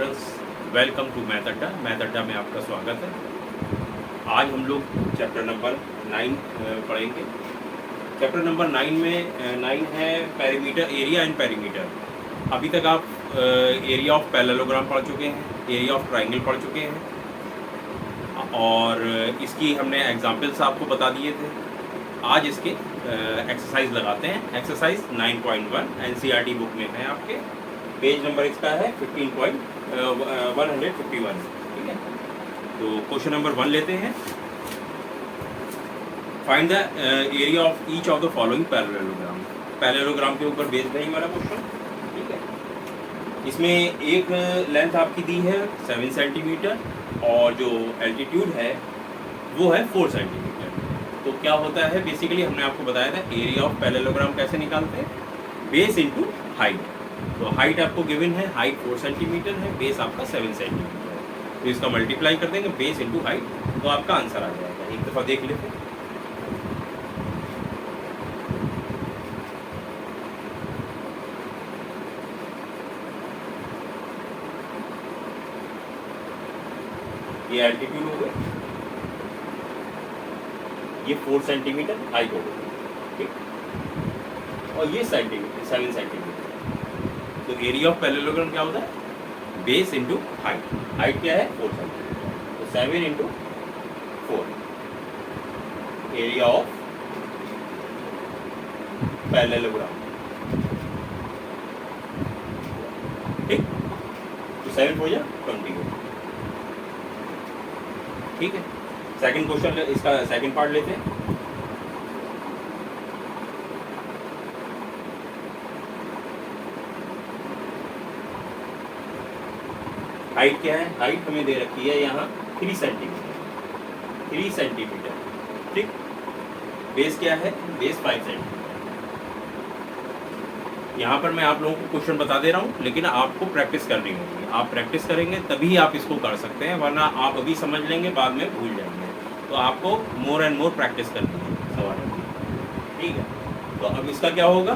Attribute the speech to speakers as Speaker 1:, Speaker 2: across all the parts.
Speaker 1: Students, welcome to math अड्डा। Math अड्डा में आपका स्वागत है। आज हम लोग चैप्टर नंबर 9 पढ़ेंगे। चैप्टर नंबर 9 में 9 है पेरीमीटर, एरिया एंड पेरीमीटर। अभी तक आप एरिया ऑफ पैरेललोग्राम पढ़ चुके हैं, एरिया ऑफ ट्राइंगल पढ़ चुके हैं और इसकी हमने एग्जाम्पल्स आपको बता दिए थे। आज इसके एक्सरसाइज लगाते हैं। एक्सरसाइज 9.1 एनसीईआरटी बुक में है, आपके पेज नंबर इसका है 15151। ठीक है, तो क्वेश्चन नंबर 1 लेते हैं। Find the area of each of the following parallelogram. Parallelogram के ऊपर बेस्ड है ये वाला क्वेश्चन। ठीक है, इसमें एक लेंथ आपकी दी है 7 सेंटीमीटर और जो एल्टीट्यूड है वो है 4 सेंटीमीटर। तो क्या होता है, बेसिकली हमने आपको बताया था एरिया ऑफ पैरेललोग्राम कैसे निकालते हैं, बेस इंटू हाइट। तो हाइट आपको गिवन है, हाइट 4 सेंटीमीटर है, बेस आपका 7 सेंटीमीटर है। तो इसका मल्टीप्लाई कर देंगे बेस इंटू हाइट, तो आपका आंसर आ जाएगा। एक दफ़ा देख लेते हैं। ये एल्टीट्यूड हो गया, ये 4 सेंटीमीटर हाइट हो गई, ठीक। और ये सेंटीमीटर 7 सेंटीमीटर। तो एरिया ऑफ पैरेललोग्राम क्या होता है, बेस इंटू हाइट। हाइट क्या है 4 सेंटीमीटर, तो 7 इंटू 4 एरिया ऑफ पैरेललोग्राम। ठीक, तो 7 हो जाए 20 हो। ठीक है, सेकंड क्वेश्चन, इसका सेकंड पार्ट लेते हैं। हाइट क्या है, हाइट हमें दे रखी है यहाँ 3 सेंटीमीटर, 3 सेंटीमीटर। ठीक, बेस क्या है, बेस 5 सेंटीमीटर। यहाँ पर मैं आप लोगों को क्वेश्चन बता दे रहा हूँ, लेकिन आपको प्रैक्टिस करनी होगी। आप प्रैक्टिस करेंगे तभी आप इसको कर सकते हैं, वरना आप अभी समझ लेंगे बाद में भूल जाएंगे। तो आपको मोर एंड मोर प्रैक्टिस करनी है सवालों की। ठीक है, तो अब इसका क्या होगा,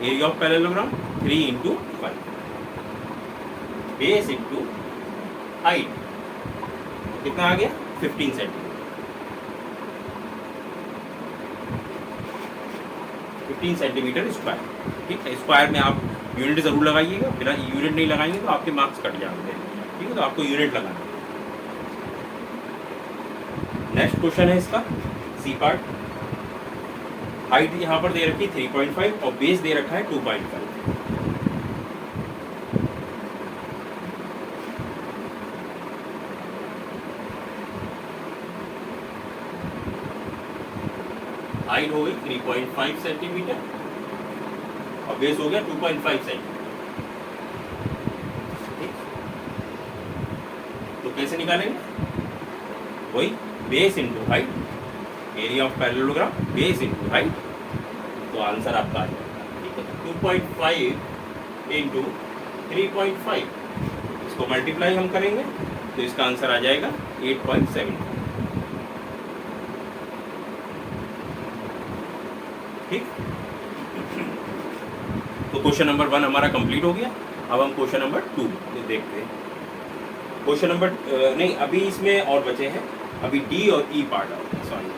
Speaker 1: area of parallelogram 3 into 5 base into height, कितना आ गया 15 सेंटीमीटर। 15 centimetre square. ठीक है, स्क्वायर में आप यूनिट जरूर लगाइएगा, बिना यूनिट नहीं लगाएंगे तो आपके मार्क्स कट जाएंगे। ठीक है, तो आपको यूनिट लगाना है। नेक्स्ट क्वेश्चन है इसका सी पार्ट। हाइट यहाँ पर दे रखी 3.5 और बेस दे रखा है 2.5। हाइट हो गई 3.5 सेंटीमीटर और बेस हो गया 2.5 सेंटीमीटर। ठीक, तो कैसे निकालेंगे, वही base into height, area of parallelogram base into height, तो आंसर आपका आ जाएगा। ठीक है, 2.5 इंटू 3.5, इसको मल्टीप्लाई हम करेंगे तो इसका आंसर आ जाएगा 8.7। ठीक, तो क्वेश्चन नंबर 1 हमारा कंप्लीट हो गया। अब हम क्वेश्चन नंबर 2 देखते हैं। क्वेश्चन नंबर नहीं, अभी इसमें और बचे हैं, अभी डी और ई पार्ट है, sorry.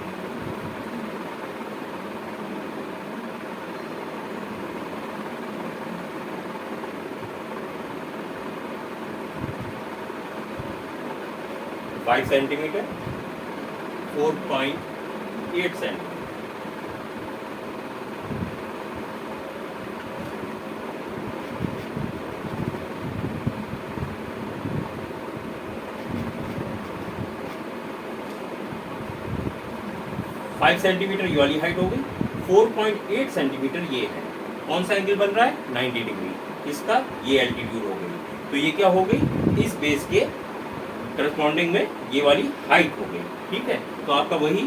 Speaker 1: Five centimetre 4.8 centimetre. Five centimetre ये वाली हाइट हो गई, 4.8 सेंटीमीटर ये है। कौन सा एंगल बन रहा है, 90 डिग्री। इसका ये एल्टीट्यूड हो गई, तो ये क्या हो गई, इस बेस के करस्पॉन्डिंग में ये वाली हाइट हो गई। ठीक है, तो आपका वही,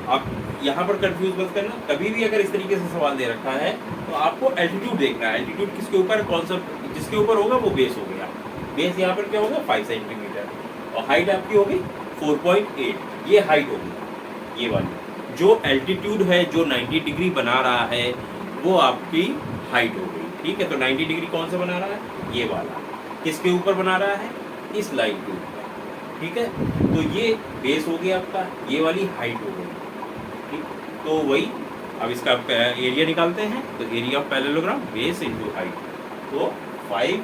Speaker 1: आप यहाँ पर कंफ्यूज मत करना। कभी भी अगर इस तरीके से सवाल दे रखा है तो आपको एल्टीट्यूड देखना है। एल्टीट्यूड किसके ऊपर, कौन सा जिसके ऊपर होगा वो बेस हो गया। बेस यहाँ पर क्या होगा 5 सेंटीमीटर और हाइट आपकी हो गई 4.8, ये हाइट होगी। ये वाली जो एल्टीट्यूड है, जो 90 डिग्री बना रहा है, वो आपकी हाइट हो गई। ठीक है, तो 90 डिग्री कौन सा बना रहा है, ये वाला। किसके ऊपर बना रहा है, इस लाइन के ऊपर, ठीक है। तो ये बेस हो गया आपका, ये वाली हाइट हो गई, ठीक। तो वही अब इसका एरिया निकालते हैं, तो area of parallelogram base into height, तो 5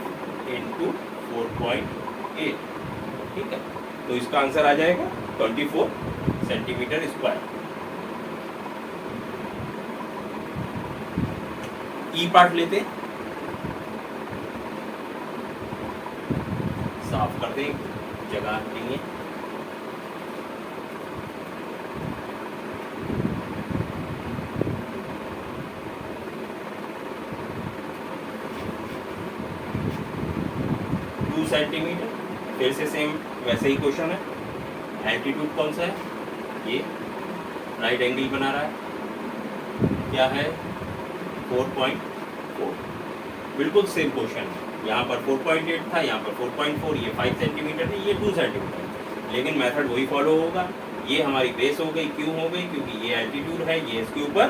Speaker 1: इंटू 4.8, ठीक है। तो इसका आंसर आ जाएगा 24 सेंटीमीटर स्क्वायर। ई पार्ट लेते हैं, साफ कर दें, जगह नहीं है। सेंटीमीटर, फिर से सेम वैसे ही क्वेश्चन है। एल्टीट्यूड कौन सा है, ये राइट एंगल बना रहा है, क्या है 4.4, बिल्कुल सेम क्वेश्चन है। यहाँ पर 4.8 था, यहाँ पर 4.4, ये 5 सेंटीमीटर है, ये 2 सेंटीमीटर, लेकिन मेथड वही फॉलो होगा। ये हमारी बेस हो गई, क्यों हो गई, क्योंकि ये एल्टीट्यूड है, ये इसके ऊपर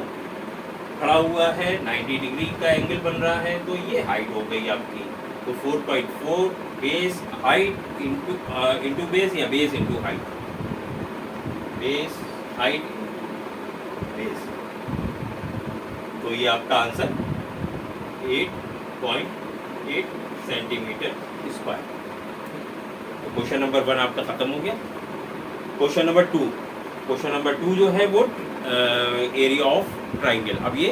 Speaker 1: खड़ा हुआ है, 90 डिग्री का एंगल बन रहा है, तो ये हाइट हो गई आपकी। तो 4.4 बेस हाइट इंटू बेस, या base into height, base height base, तो ये आपका आंसर 8.8 सेंटीमीटर स्क्वायर। तो क्वेश्चन नंबर 1 आपका खत्म हो गया। क्वेश्चन नंबर 2, क्वेश्चन नंबर 2 जो है वो एरिया ऑफ ट्राइंगल। अब ये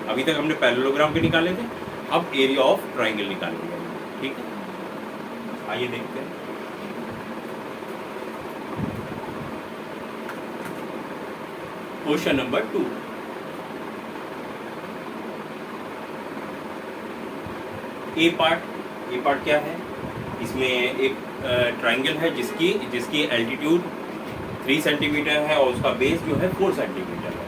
Speaker 1: अभी तक हमने पैरेललोग्राम के निकाले थे, अब एरिया ऑफ ट्राइंगल निकालेंगे, ठीक है। आइए देखते हैं। क्वेश्चन नंबर 2, ए पार्ट क्या है, इसमें एक ट्राइंगल है जिसकी एल्टीट्यूड 3 सेंटीमीटर है और उसका बेस जो है 4 सेंटीमीटर है।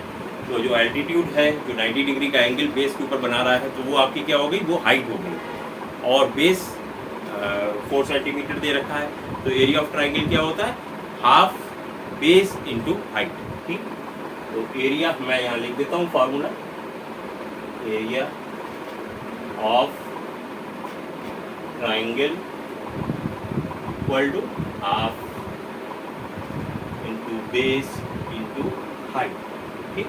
Speaker 1: तो जो एल्टीट्यूड है, जो 90 डिग्री का एंगल बेस के ऊपर बना रहा है, तो वो आपकी क्या हो गई, वो हाइट हो गई, और बेस 4 सेंटीमीटर दे रखा है। तो एरिया ऑफ ट्राइंगल क्या होता है, हाफ बेस इंटू हाइट, ठीक। तो एरिया मैं यहाँ लिख देता हूँ formula, area of triangle equal to half into base into height, ठीक,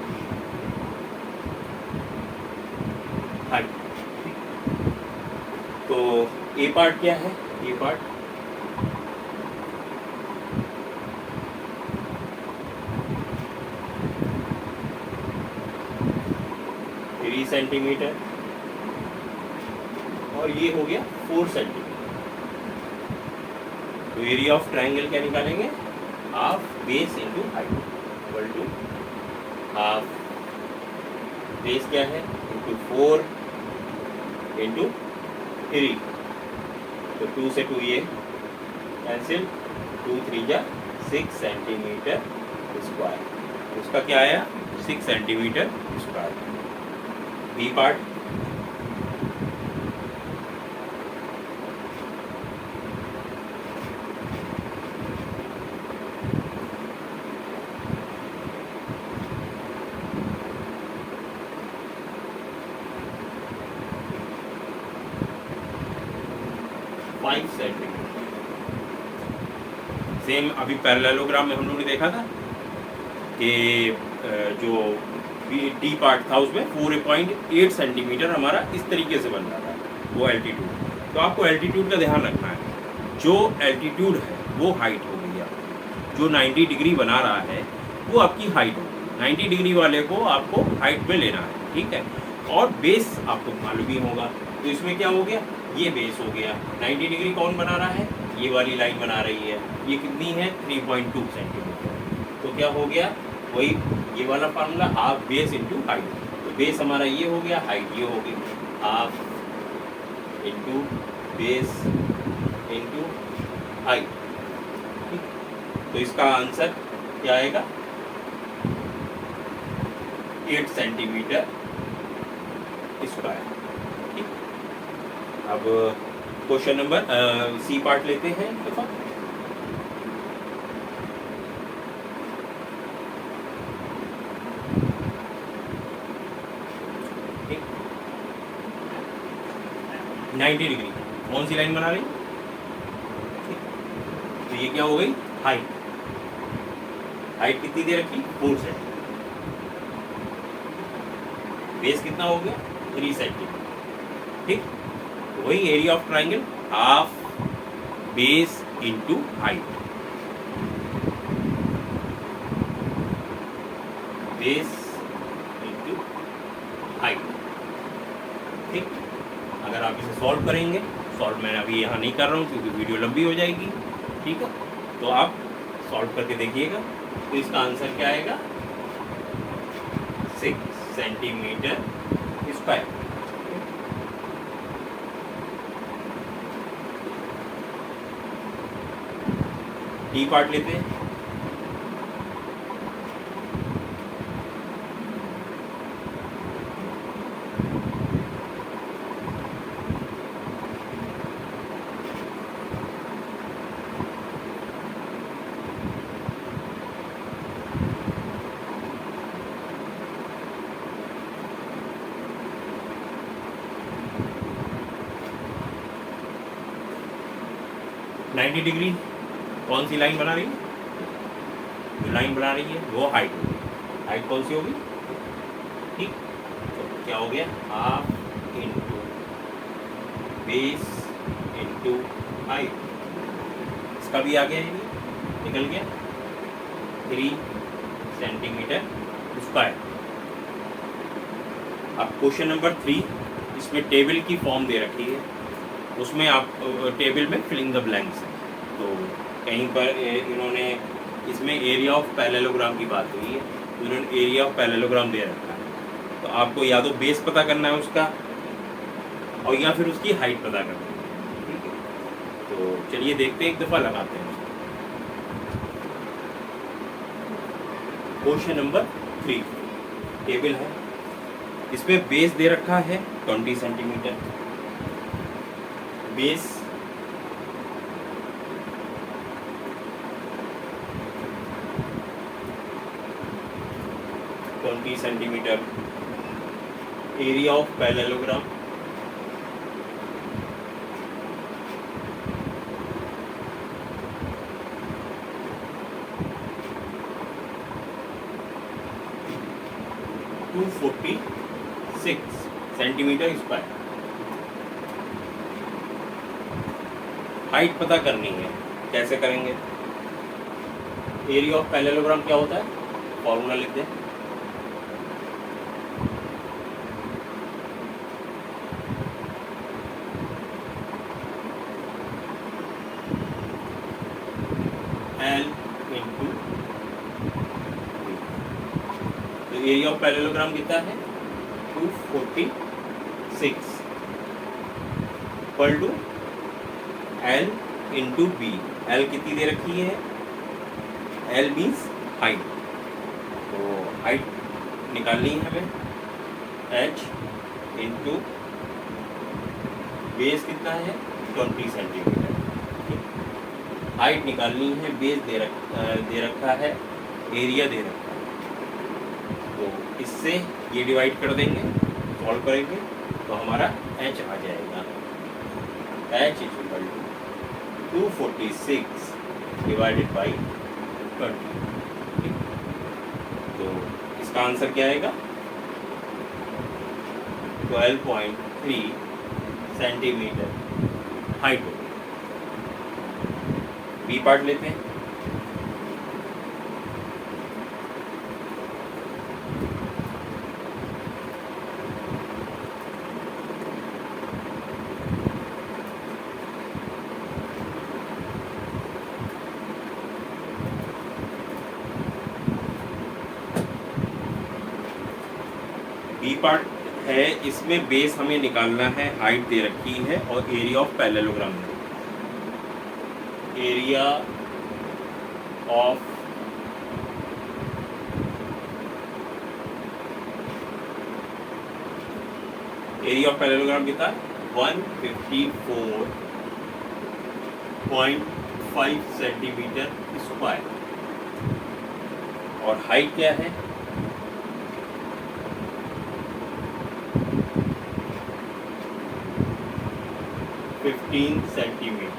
Speaker 1: हाइट, ठीक। तो ए पार्ट क्या है, ए पार्ट सेंटीमीटर, और ये हो गया 4 सेंटीमीटर। तो एरिया ऑफ ट्राइंगल क्या निकालेंगे, half base into height equal to half base क्या है इंटू 4 इंटू 3, तो 2 से 2 ये कैंसिल, 2 3 जा 6 सेंटीमीटर स्क्वायर। उसका क्या आया, 6 centimetre square. B part same अभी पैरेललोग्राम में हम लोगों ने देखा था कि जो डी पार्ट था उसमें 4.8 सेंटीमीटर हमारा इस तरीके से बन रहा था, वो एल्टीट्यूड। तो आपको एल्टीट्यूड का ध्यान रखना है, जो एल्टीट्यूड है वो हाइट हो गई आपकी, जो 90 डिग्री बना रहा है वो आपकी हाइट हो गई। 90 डिग्री वाले को आपको हाइट में लेना है, ठीक है। और बेस आपको मालूम ही होगा, तो इसमें क्या हो गया, ये बेस हो गया। 90 डिग्री कौन बना रहा है, ये वाली लाइन बना रही है, ये कितनी है 3.2 सेंटीमीटर। तो क्या हो गया, वही ये वाला formula, half base into height. तो बेस हमारा ये हो गया, हाइट ये हो गई, half into base into height, ठीक। तो इसका आंसर क्या आएगा, 8 सेंटीमीटर स्क्वायर, ठीक। अब क्वेश्चन नंबर सी पार्ट लेते हैं। देखो 90 डिग्री कौन सी लाइन बना रही, ये क्या हो गई, हाइट। हाइट कितनी दे रखी, 4 सेंटीमीटर। बेस कितना हो गया, 3 सेंटीमीटर। ठीक, वही area of triangle, half base into height. Base into height. ठीक, अगर आप इसे सॉल्व करेंगे, सॉल्व मैं अभी यहाँ नहीं कर रहा हूँ क्योंकि वीडियो लंबी हो जाएगी। ठीक है, तो आप सॉल्व करके देखिएगा। तो इसका आंसर क्या आएगा, 6 सेंटीमीटर स्क्वायर। डी पार्ट लेते हैं। नाइन्टी डिग्री कौन सी लाइन बना रही है, जो लाइन बना रही है वो हाइट होगी। हाइट कौन सी होगी, ठीक, तो क्या हो गया, half into base into height. इसका भी आ गया, ये निकल गया 3 सेंटीमीटर स्क्वायर। अब क्वेश्चन नंबर 3, इसमें टेबल की फॉर्म दे रखी है, उसमें आप टेबल में फिलिंग द ब्लैंक्स है। तो कहीं पर इन्होंने इसमें एरिया ऑफ पैरेललोग्राम की बात हुई है, तो इन्होंने एरिया ऑफ पैरेललोग्राम दे रखा है। तो आपको या तो बेस पता करना है उसका, और या फिर उसकी हाइट पता करना है। ठीक है, तो चलिए देखते हैं, एक दफ़ा लगाते हैं। क्वेश्चन नंबर 3 टेबल है, इसमें बेस दे रखा है 20 centimetre. Base centimetre, area of parallelogram 246 centimetre square. Height पता करनी है, कैसे करेंगे, एरिया ऑफ पैरेललोग्राम क्या होता है, फॉर्मूला लिख दें। L इंटू, तो एरिया ऑफ पैरेललोग्राम कितना है, 246 equal to L into B. L कितनी दे रखी है, L मीन्स हाइट, तो हाइट निकालनी है हमें, H इंटू बेस कितना है 20 सेंटीमीटर। हाइट निकालनी है, बेस दे रखा है, एरिया दे रखा है, तो इससे ये डिवाइड कर देंगे, सॉल्व करेंगे तो हमारा H आ जाएगा। H is equal to 246 divided by 20। तो इसका आंसर क्या आएगा, 12.3 सेंटीमीटर हाइट होगी। बी पार्ट लेते हैं। बी पार्ट है, इसमें बेस हमें निकालना है, हाइट दे रखी है और एरिया ऑफ पैरेललोग्राम है। एरिया ऑफ पैरेललोग्राम कितना है, 154.5 सेंटीमीटर स्क्वायर, और हाइट क्या है, 15 सेंटीमीटर।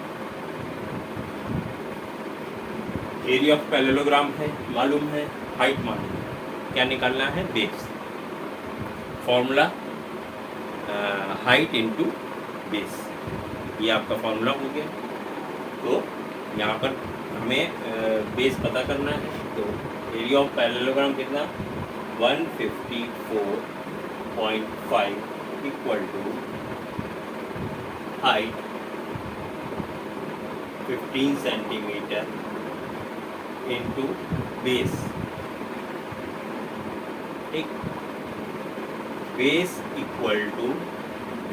Speaker 1: एरिया ऑफ पैरेललोग्राम है मालूम है, हाइट मालूम है, क्या निकालना है? Base. Formula height into base, ये आपका फॉर्मूला हो गया। तो यहाँ पर हमें बेस पता करना है। तो एरिया ऑफ पैरेललोग्राम कितना? 154.5 equal to height 15 centimetre into base. ठीक, base equal to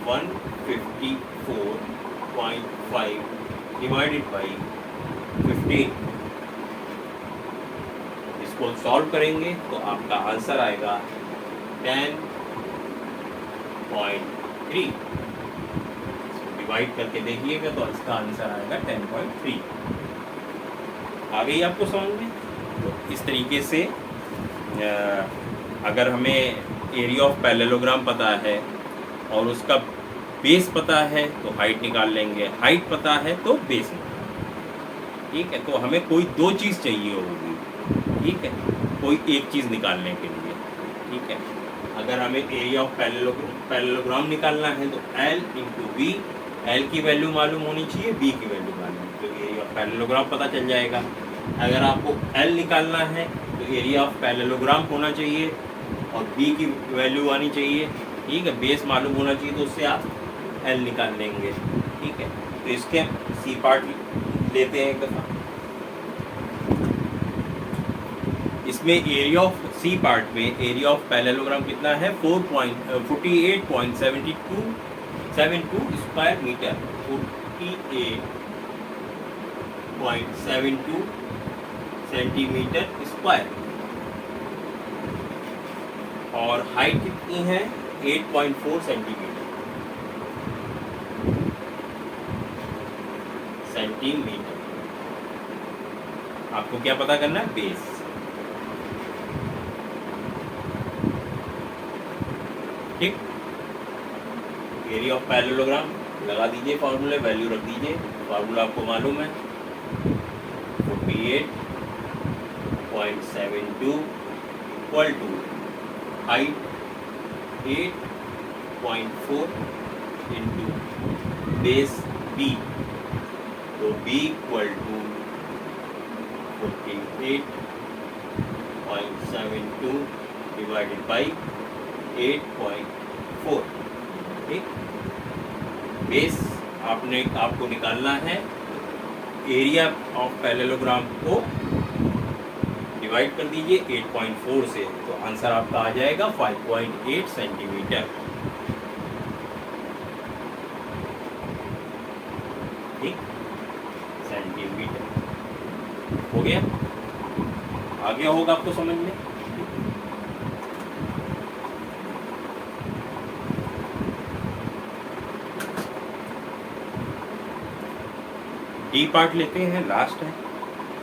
Speaker 1: 154.5 divided by 15। इसको सॉल्व करेंगे तो आपका आंसर आएगा 10.3। डिवाइड करके देखिएगा तो इसका आंसर आएगा 10.3। आ गई आपको समझ में? तो इस तरीके से अगर हमें एरिया ऑफ पैरेललोग्राम पता है और उसका बेस पता है तो हाइट निकाल लेंगे, हाइट पता है तो बेस निकाल। ठीक है, तो हमें कोई दो चीज़ चाहिए होगी। ठीक है, कोई एक चीज़ निकालने के लिए। ठीक है, अगर हमें एरिया ऑफ पैरेललोग्राम निकालना है तो L इंटू वी, L की वैल्यू मालूम होनी चाहिए, B की वैल्यू मालूम, तो एरिया ऑफ पैरेललोग्राम पता चल जाएगा। अगर आपको L निकालना है तो एरिया ऑफ पैरेललोग्राम होना चाहिए और B की वैल्यू आनी चाहिए। ठीक है, बेस मालूम होना चाहिए, तो उससे आप L निकाल लेंगे। ठीक है, तो इसके सी पार्ट लेते हैं एक दफ़ा। इसमें एरिया ऑफ सी पार्ट में एरिया ऑफ पैरेललोग्राम कितना है? 48.72 स्क्वायर मीटर, 48.72 सेंटीमीटर स्क्वायर। और हाइट कितनी है? 8.4 सेंटीमीटर। आपको क्या पता करना है? बेस। ठीक, एरिया ऑफ पैरेललोग्राम लगा दीजिए, फॉर्मूले वैल्यू रख दीजिए, फार्मूला आपको मालूम है 48.72 equal to height 8.4 into base B, तो B equal to 48.72 divided by 8.4। ठीक, बेस आपको निकालना है। एरिया ऑफ पैरेललोग्राम को डिवाइड कर दीजिए 8.4 से, तो आंसर आपका आ जाएगा 5.8 सेंटीमीटर। ठीक, सेंटीमीटर हो गया। आ गया होगा आपको समझ में? डी पार्ट लेते हैं, लास्ट है।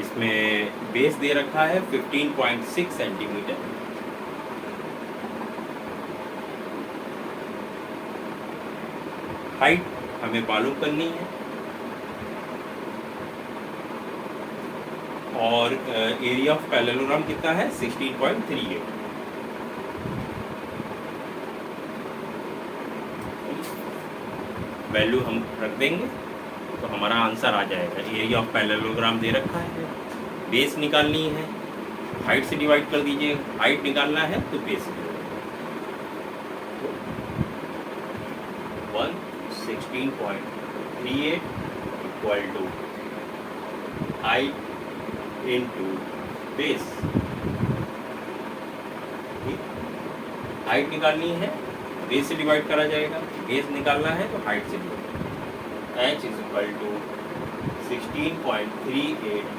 Speaker 1: इसमें बेस दे रखा है 15.6 सेंटीमीटर। हाइट हमें मालूम करनी है और एरिया ऑफ पैरेललोग्राम कितना है? 16.38। वैल्यू हम रख देंगे तो हमारा आंसर आ जाएगा। एरिया ऑफ पैरेललोग्राम दे रखा है, बेस निकालनी है, हाइट से डिवाइड कर दीजिए, हाइट निकालना है तो base 116.38 equal to height into base. Height निकालनी है, बेस से डिवाइड करा जाएगा, बेस निकालना है तो हाइट से divide. H is equal to 16.38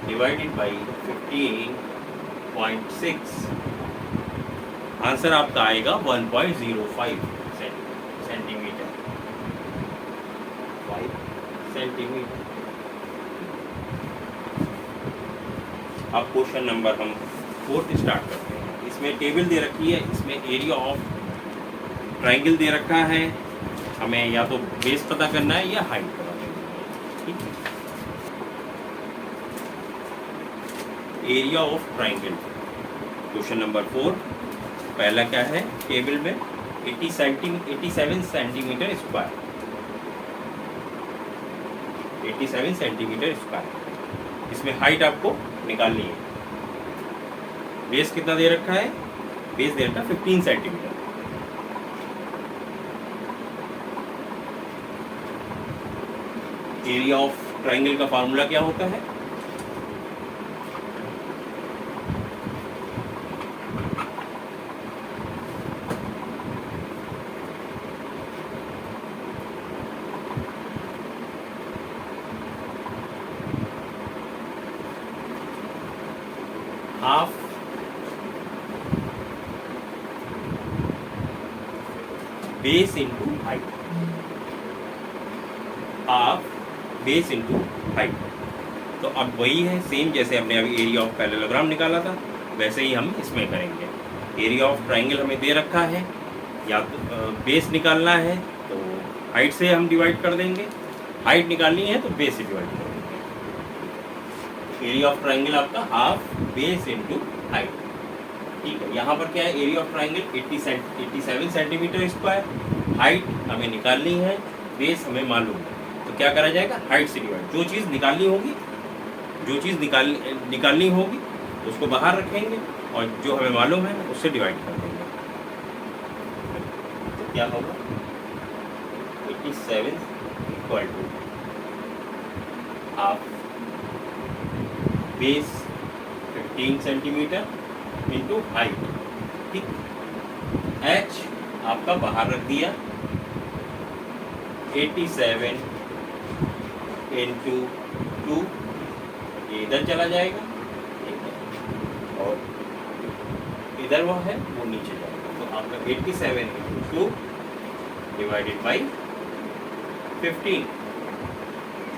Speaker 1: divided by 15.6। Answer आपका आएगा 1.05 सेंटीमीटर। 5 सेंटीमीटर। अब क्वेश्चन नंबर हम 4 स्टार्ट करते हैं। इसमें टेबल दे रखी है, इसमें एरिया ऑफ ट्राइंगल दे रखा है। हमें या तो बेस पता करना है या हाइट पता करना है। ठीक है, area of triangle. Question number 4 पहला क्या है टेबल में 87 सेंटीमीटर स्क्वायर, 87 सेंटीमीटर स्क्वायर। इसमें हाइट आपको निकालनी है। बेस कितना दे रखा है? बेस दे रखा है 15 सेंटीमीटर। एरिया ऑफ ट्राइंगल का फार्मूला क्या होता है? Half base into height, half base into height. तो अब वही है सेम जैसे हमने अभी एरिया ऑफ पैरेललोग्राम निकाला था, वैसे ही हम इसमें करेंगे। एरिया ऑफ ट्राइंगल हमें दे रखा है, या तो बेस निकालना है तो हाइट से हम डिवाइड कर देंगे, हाइट निकालनी है तो बेस से डिवाइड कर देंगे। एरिया ऑफ ट्राइंगल आपका हाफ बेस इंटू हाइट, ठीक है। यहाँ पर क्या है? Area of triangle 87 centimetre square, height हमें निकालनी है, बेस हमें मालूम है, तो क्या करा जाएगा? हाइट से डिवाइड। जो चीज़ निकालनी होगी, जो चीज़ निकालनी होगी उसको बाहर रखेंगे और जो हमें मालूम है उससे डिवाइड कर देंगे। तो क्या होगा? 87 equal to half base 15 centimetre into height, ठीक। एच आपका बाहर रख दिया, 87 इंटू 2, ये इधर चला जाएगा, ठीक है, और इधर वो है वो नीचे जाएगा। तो आपका 87 इंटू 2 डिवाइडेड बाई 15,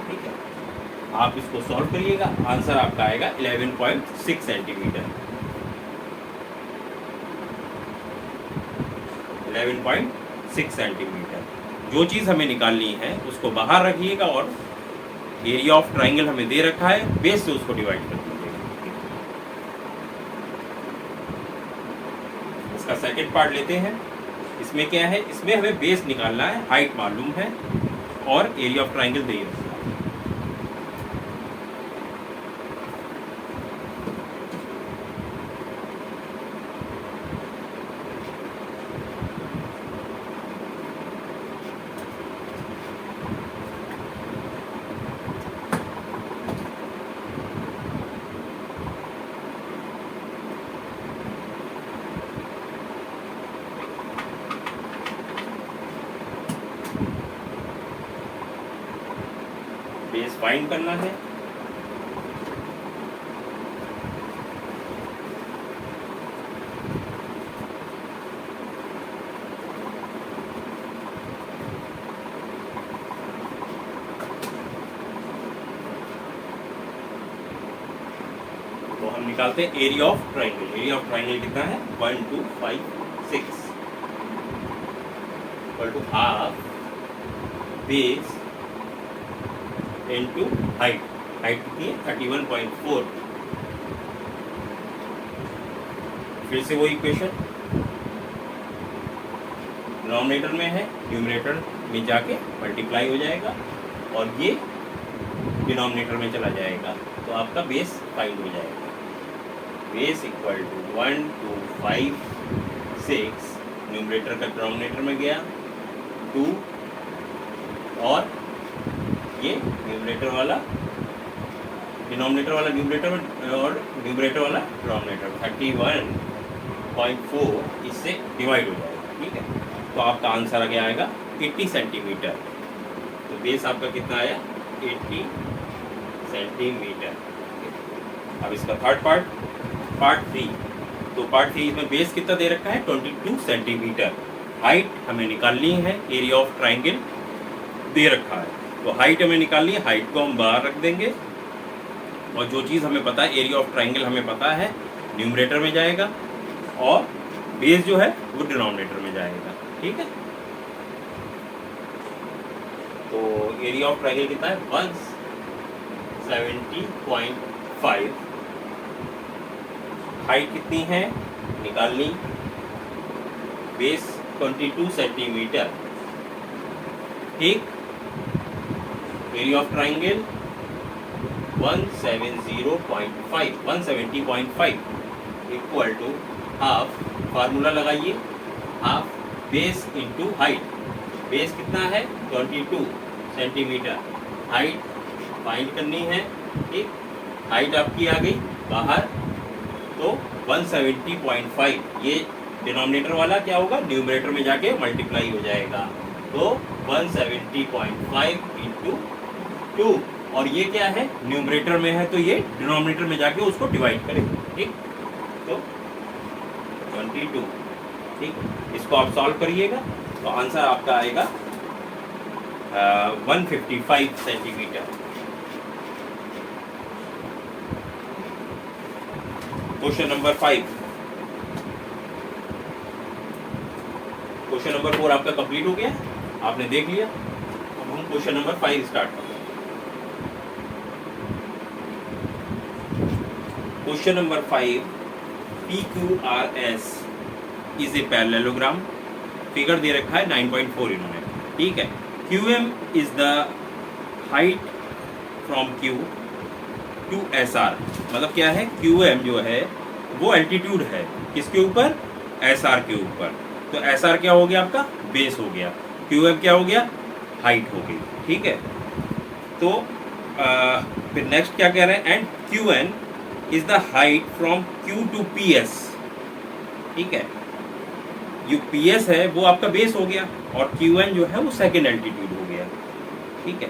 Speaker 1: ठीक है। आप इसको सॉल्व करिएगा, आंसर आपका आएगा 11.6 सेंटीमीटर, 11.6 सेंटीमीटर। जो चीज़ हमें निकालनी है उसको बाहर रखिएगा और एरिया ऑफ ट्राइंगल हमें दे रखा है, बेस से उसको डिवाइड कर दीजिएगा। इसका सेकंड पार्ट लेते हैं। इसमें क्या है? इसमें हमें बेस निकालना है, हाइट मालूम है और एरिया ऑफ ट्राइंगल दे रखा है। बेस फाइंड करना है। तो हम निकालते हैं area of triangle. Area of triangle कितना है? 1256 equal to half base into height. Height कितनी है? 31.4। फिर से वही इक्वेशन डिनोमिनेटर में है, न्यूमरेटर में जाके मल्टीप्लाई हो जाएगा और ये डिनोमिनेटर में चला जाएगा, तो आपका बेस फाइंड हो जाएगा। बेस इक्वल टू 1256, न्यूमरेटर का डिनोमिनेटर में गया 2 और ये न्यूमरेटर वाला डिनोमिनेटर वाला न्यूमरेटर में और न्यूमरेटर वाला डिनोमिनेटर 31.4 इससे डिवाइड हो जाएगा, ठीक है। तो आपका आंसर आ गया आएगा 80 सेंटीमीटर। तो बेस आपका कितना आया? 80 सेंटीमीटर। अब इसका थर्ड पार्ट, पार्ट 3। तो पार्ट 3 में बेस कितना दे रखा है? 22 सेंटीमीटर। हाइट हमें निकालनी है, एरिया ऑफ ट्राइंगल दे रखा है, तो हाइट हमें निकालनी है, हाइट को हम बाहर रख देंगे और जो चीज़ हमें पता है एरिया ऑफ ट्राइंगल हमें पता है न्यूमरेटर में जाएगा और बेस जो है वो डिनोमिनेटर में जाएगा, ठीक है। तो एरिया ऑफ ट्राइंगल कितना है? 170.5 हाइट कितनी है निकालनी, बेस 22 सेंटीमीटर, ठीक। Area of triangle 170.5 equal to half, formula लगाइए, half base into height. Base कितना है 22 सेंटीमीटर, हाइट फाइंड करनी है, ठीक। हाइट आपकी आ गई बाहर, तो 170.5, ये डिनोमिनेटर वाला क्या होगा, न्यूमरेटर में जाके मल्टीप्लाई हो जाएगा, तो 170.5 इंटू 2, और ये क्या है न्यूमरेटर में है, तो ये डिनोमिनेटर में जाके उसको डिवाइड करेंगे, ठीक। तो 22, ठीक। इसको आप सॉल्व करिएगा तो आंसर आपका आएगा 155 centimetre. Question number 5, question number 4 आपका कंप्लीट हो गया, आपने देख लिया। अब हम क्वेश्चन नंबर 5 स्टार्ट करते हैं। Question number 5, PQRS is a parallelogram, figure दे रखा है 9.4 इन्होंने, ठीक है। QM is the height from Q to SR, मतलब क्या है, QM जो है वो एल्टीट्यूड है किसके ऊपर, SR के ऊपर, तो SR क्या हो गया आपका, बेस हो गया, QM क्या हो गया, हाइट हो गई, ठीक है। तो फिर नेक्स्ट क्या कह रहे हैं, and QN is the height from Q to PS, ठीक है। जो PS है वो आपका बेस हो गया और QN जो है वो सेकेंड एल्टीट्यूड हो गया, ठीक है।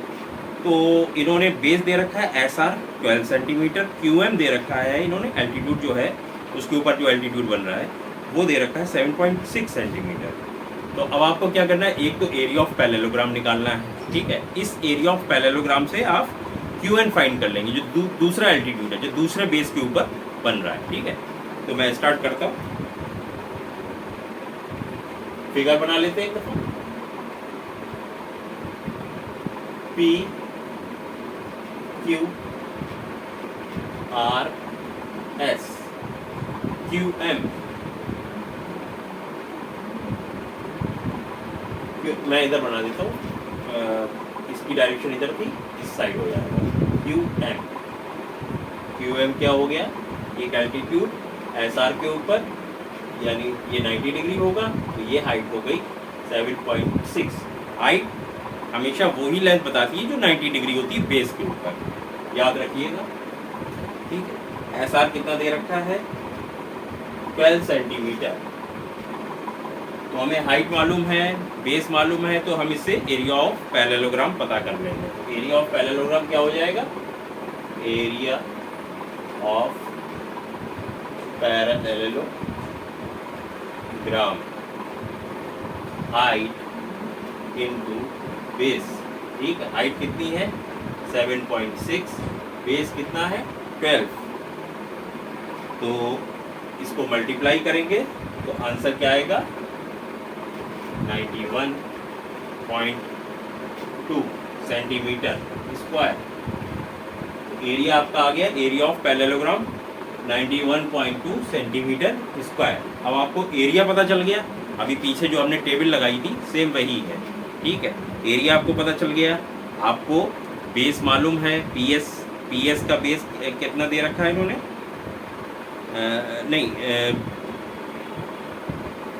Speaker 1: तो इन्होंने बेस दे रखा है SR 12 सेंटीमीटर, QM दे रखा है इन्होंने एल्टीट्यूड जो है उसके ऊपर जो एल्टीट्यूड बन रहा है वो दे रखा है 7.6 सेंटीमीटर। तो अब आपको क्या करना है, एक तो एरिया ऑफ पैरेललोग्राम निकालना है, ठीक है। इस एरिया ऑफ पैरेललोग्राम से आप QN फाइंड कर लेंगे, जो दूसरा एल्टीट्यूड है, जो दूसरे बेस के ऊपर बन रहा है, ठीक है। तो मैं स्टार्ट करता हूँ, फिगर बना लेते हैं एक दफा। PQRS QM, मैं इधर बना देता हूँ, इसकी डायरेक्शन इधर थी, इस साइड हो जाएगा, QM क्या हो गया, एक एल्टीट्यूड SR के ऊपर, यानी ये 90 डिग्री होगा, तो ये हाइट हो गई 7.6। हाइट हमेशा वही लेंथ बताती है जो 90 डिग्री होती है बेस के ऊपर, याद रखिएगा, ठीक है। SR कितना दे रखा है 12 सेंटीमीटर, तो हमें हाइट मालूम है, बेस मालूम है, तो हम इससे एरिया ऑफ पैरेललोग्राम पता कर लेंगे। एरिया ऑफ पैरेललोग्राम क्या हो जाएगा, area of parallelogram height into base, ठीक है। हाइट कितनी है 7.6, बेस कितना है 12, तो इसको मल्टीप्लाई करेंगे तो आंसर क्या आएगा 91.2 सेंटीमीटर स्क्वायर। एरिया आपका आ गया, area of parallelogram 91.2 centimetre square. अब आपको एरिया पता चल गया, अभी पीछे जो हमने टेबल लगाई थी सेम वही है, ठीक है। एरिया आपको पता चल गया, आपको बेस मालूम है, PS का बेस कितना दे रखा है इन्होंने,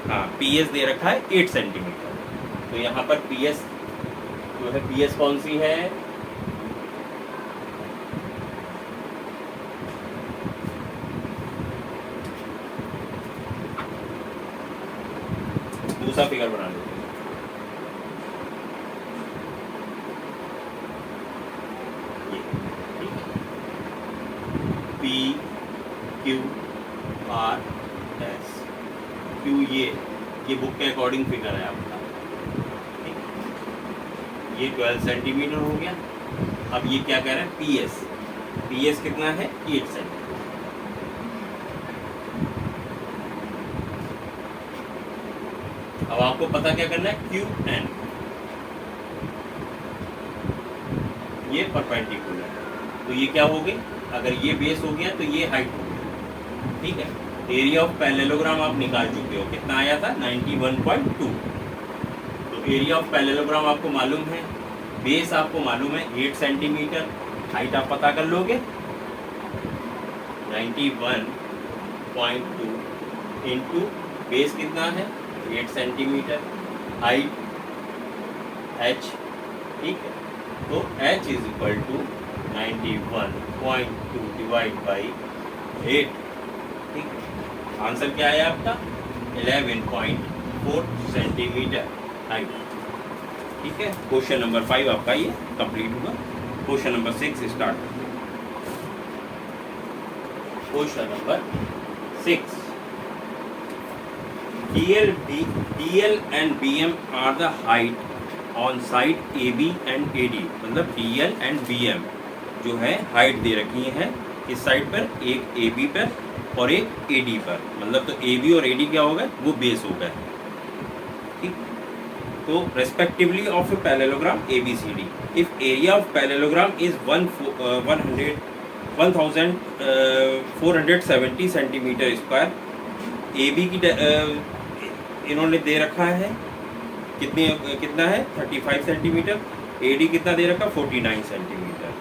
Speaker 1: हाँ PS दे रखा है 8 सेंटीमीटर, तो यहाँ पर PS जो है, PS कौन सी है, दूसरा फिगर बना लेते हैं। PQRS, Q ये बुक के अकॉर्डिंग फिगर है आपका, ठीक। ये 12 सेंटीमीटर हो गया। अब ये क्या कह रहा है PS कितना है 8 सेंटीमीटर। अब आपको पता क्या करना है, QN ये परपेंडिकुलर, तो ये क्या हो गई, अगर ये बेस हो गया तो ये हाइट हो गई, ठीक है। एरिया ऑफ पैरेललोग्राम आप निकाल चुके हो, कितना आया था 91.2। तो एरिया ऑफ पैरेललोग्राम आपको मालूम है, बेस आपको मालूम है 8 सेंटीमीटर, हाइट आप पता कर लोगे 91.2 इंटू बेस कितना है 8 सेंटीमीटर, हाइट h, ठीक है। तो h is equal to 91.2 divide by 8, ठीक है। आंसर क्या है आपका 11.4 सेंटीमीटर हाइट, ठीक है। क्वेश्चन नंबर 5 आपका ये कंप्लीट हुआ। Question number 6 start. Question number 6, DL and BM are the height on side AB and AD। मतलब DL and BM जो है हाइट दे रखी है इस साइड पर, एक AB पर और एक AD पर। मतलब तो AB और AD क्या होगा, वो बेस होगा, ठीक। तो respectively of a parallelogram ABCD, if area of parallelogram is 1470 centimetre square, AB की इन्होंने दे रखा है कितना है 35 सेंटीमीटर, AD कितना दे रखा 49 सेंटीमीटर।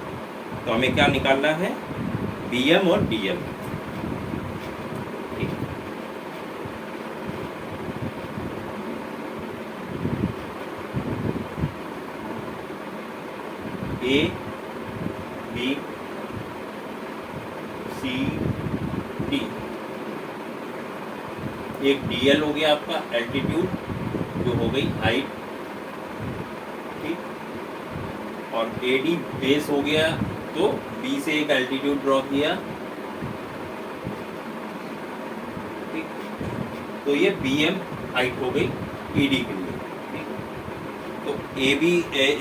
Speaker 1: तो हमें क्या निकालना है BM और DL, ठीक। A B C D, एक DL हो गया आपका एल्टीट्यूड जो हो गई हाइट, ठीक। और AD बेस हो गया, तो B से एक एल्टीट्यूड ड्रॉ किया, ठीक। तो ये BM हाइट हो गई AD के लिए, ठीक। तो AB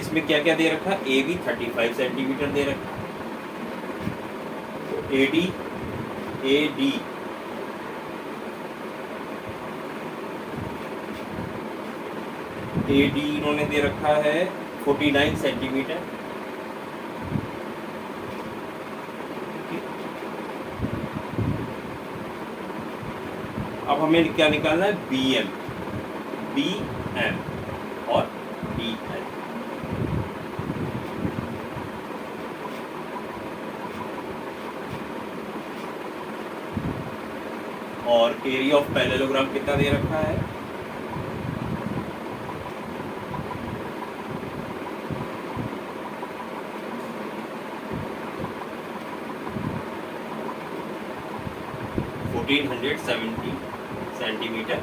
Speaker 1: इसमें क्या क्या दे रखा, AB 35 सेंटीमीटर दे रखा, तो AD इन्होंने दे रखा है 49 सेंटीमीटर, अब हमें क्या निकालना है BM और DL। और एरिया ऑफ पैरेललोग्राम कितना दे रखा है 1470 सेंटीमीटर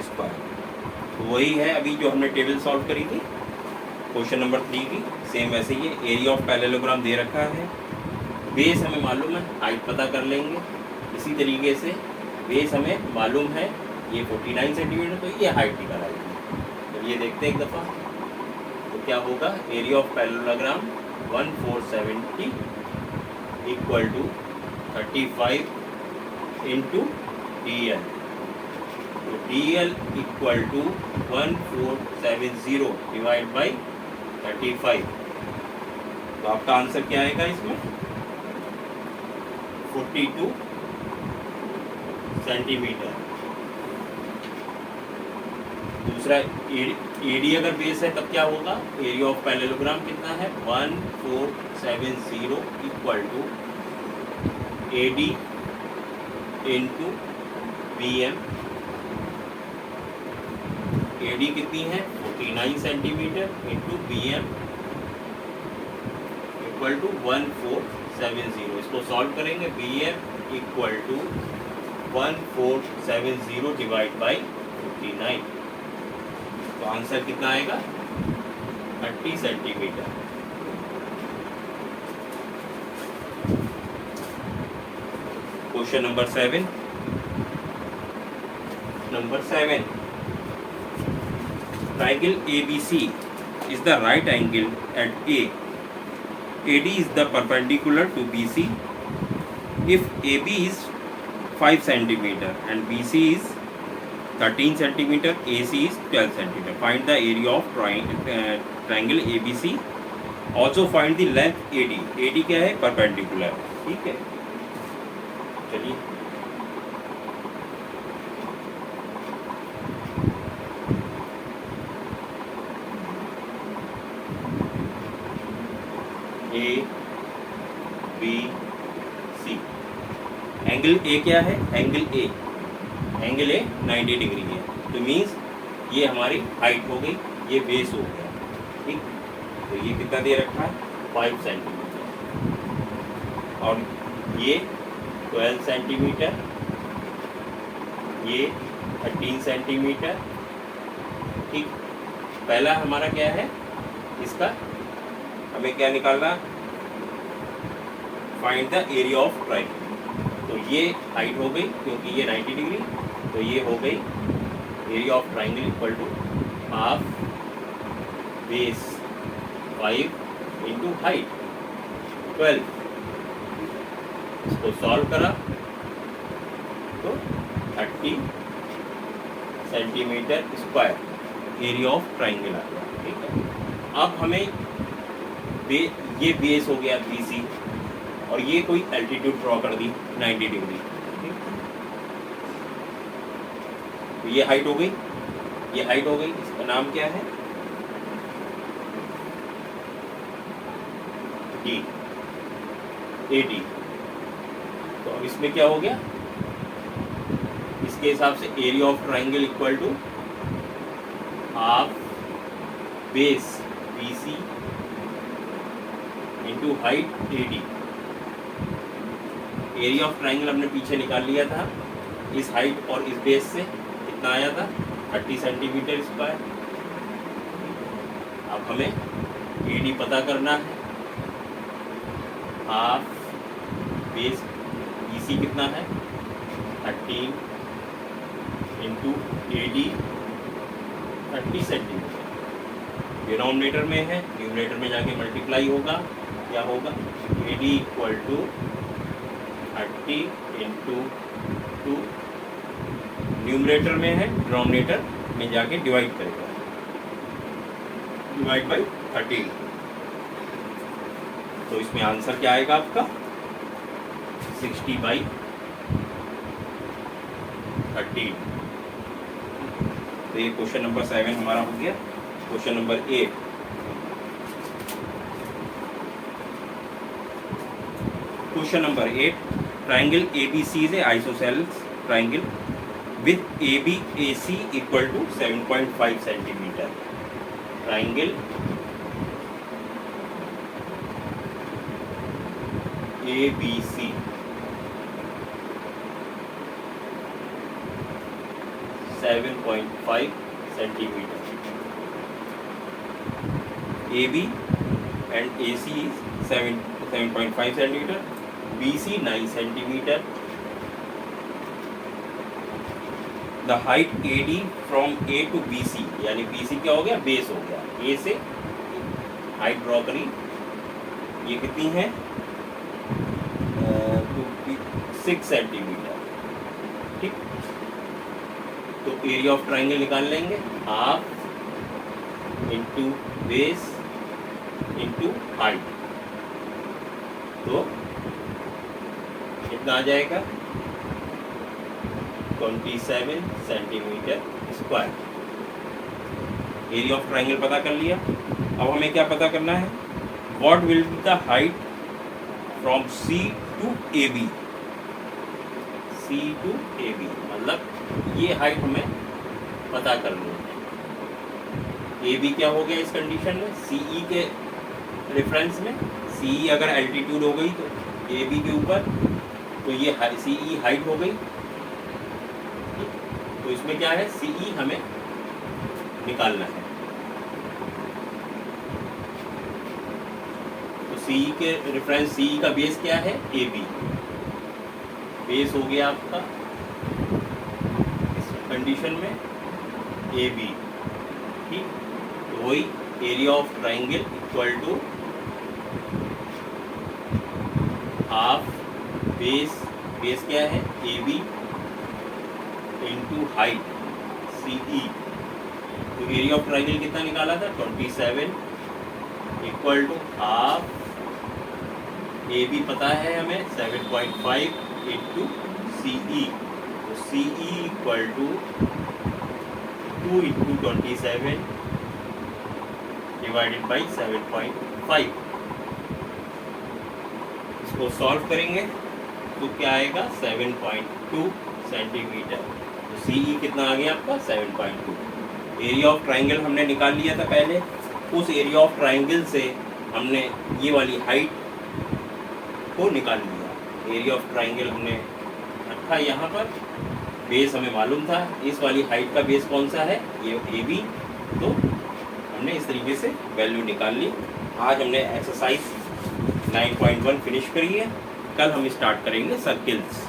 Speaker 1: स्क्वायर। तो वही है अभी जो हमने टेबल सॉल्व करी थी क्वेश्चन नंबर 3 की, सेम वैसे ही है। एरिया ऑफ पैरेललोग्राम दे रखा है, बेस हमें मालूम है, हाइट पता कर लेंगे। इसी तरीके से बेस हमें मालूम है ये 49 सेंटीमीटर, तो ये हाइट निकाल आएगी। तो ये देखते हैं एक दफ़ा, तो क्या होगा area of parallelogram 1470 equal to 35 into DL। तो DL equal to 1470 divide by 35। तो आपका आंसर क्या आएगा इसमें 42 सेंटीमीटर। दूसरा AD अगर बेस है तब क्या होगा, एरिया ऑफ पैरेललोग्राम कितना है 1470 equal to AD into BM। AD कितनी है 49 centimetre into BM equal to 1470। इसको सॉल्व करेंगे, BM equal to 1470 divide by 59। तो आंसर कितना आएगा 30 centimetre. Question number 7। Triangle ABC is the right angle at A. AD is the perpendicular to BC. If AB is 5 centimeter and BC is 13 centimeter, AC is 12 centimeter. Find the area of triangle ABC. Also find the length AD. AD क्या है perpendicular, ठीक है। चलिए A B C. Angle A क्या है? Angle A 90 degree है, तो means ये हमारी हाइट हो गई, ये बेस हो गया, ठीक। तो ये कितना दे रखा है? 5 सेंटीमीटर, और ये 12 सेंटीमीटर, ये 13 सेंटीमीटर, ठीक। पहला हमारा क्या है? इसका हमें क्या निकालना? Find the area of triangle. तो ये हाइट हो गई क्योंकि ये 90 डिग्री, तो ये हो गई area of triangle equal to half base 5 into height 12। इसको सॉल्व करा तो 30 centimetre square area of triangle आ गया, ठीक है। अब हमें ये बेस हो गया BC, और ये कोई एल्टीट्यूड ड्रॉ कर दी 90 डिग्री, ठीक। तो ये हाइट हो गई, ये हाइट हो गई, इसका नाम क्या है? D, AD। तो अब इसमें क्या हो गया? इसके हिसाब से area of triangle equal to half base BC into height AD। Area of triangle हमने पीछे निकाल लिया था, इस हाइट और इस बेस से कितना आया था? 30 सेंटीमीटर स्क्वायर। अब हमें AD पता करना है। हाफ बेस BC कितना है? 13 इंटू AD 30 सेंटीमीटर। डिनोमिनेटर में है, न्यूमरेटर में जाके मल्टीप्लाई होगा, क्या होगा? AD equal to 30 into 2, numerator में है, डिनोमिनेटर में जाके डिवाइड करेगा, डिवाइड बाई 13। तो इसमें आंसर क्या आएगा आपका? 60/13। तो ये क्वेश्चन नंबर 7 हमारा हो गया। Question number 8, question number 8, triangle ABC is a isosceles triangle with ABAC equal to 7.5 centimeter. Triangle ABC 7.5 centimeter. AB and AC is 7.5 centimeter. BC 9 centimeter. The height AD from A to BC, यानी BC क्या हो गया? Base हो गया। A से height draw करी, ये कितनी है? 6 सेंटीमीटर, ठीक। तो एरिया ऑफ ट्राइंगल निकाल लेंगे, half into base into height, तो कितना आ जाएगा? 27 centimetre square. Area of triangle पता कर लिया। अब हमें क्या पता करना है? What will be the height from C to AB। C to AB मतलब ये हाइट हमें पता करनी है। AB क्या हो गया इस कंडीशन में? CE के रेफरेंस में। CE अगर एल्टीट्यूड हो गई तो AB के ऊपर, तो ये CE हाइट हो गई। तो इसमें क्या है? CE हमें निकालना है। तो CE के रेफरेंस, CE का बेस क्या है? AB। बेस हो गया आपका इस कंडीशन में AB, ठीक। तो वही area of triangle equal to half base क्या है? AB into height CE। तो एरिया ऑफ ट्राइंगल कितना निकाला था? 27 इक्वल टू हाफ AB पता है हमें 7.5 इंटू CE। तो CE equal to 2 into 27 divided by 7.5। इसको सॉल्व करेंगे तो क्या आएगा 7.2 सेंटीमीटर। तो सीई कितना आ गया आपका 7.2। एरिया ऑफ ट्राइंगल हमने निकाल लिया था पहले, उस एरिया ऑफ ट्राइंगल से हमने ये वाली हाइट को निकाल लिया। एरिया ऑफ ट्राइंगल हमने रखा यहाँ पर, बेस हमें मालूम था, इस वाली हाइट का बेस कौन सा है, ये ए बी। तो हमने इस तरीके से वैल्यू निकाल ली। आज हमने एक्सरसाइज 9.1 फिनिश करी है। कल हम स्टार्ट करेंगे सर्किल्स।